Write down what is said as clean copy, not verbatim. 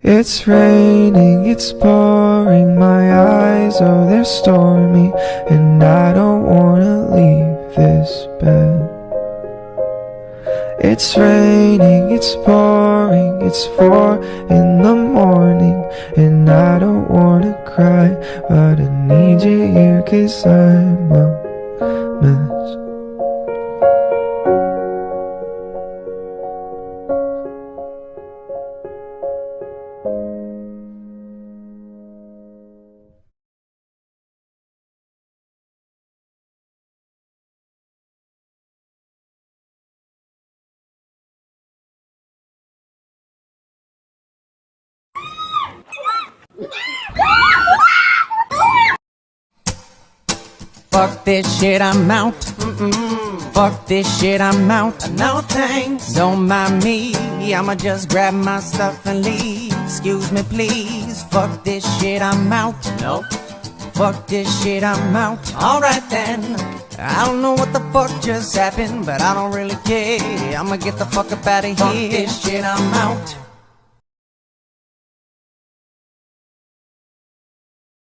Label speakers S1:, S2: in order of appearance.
S1: It's raining, it's pouring, my eyes, oh they're stormy, and I don't wanna leave this bed. It's raining, it's pouring, it's 4 in the morning, and I don't wanna cry, but I need you here 'cause I'm a mess.
S2: Fuck this shit, I'm out. Fuck this shit, I'm out. No thanks, don't mind me. I'ma just grab my stuff and leave. Excuse me, please. Fuck this shit, I'm out. Nope. Fuck this shit, I'm out. Alright then. I don't know what the fuck just happened, but I don't really care. I'ma get the fuck up out of here. Fuck this shit, I'm out.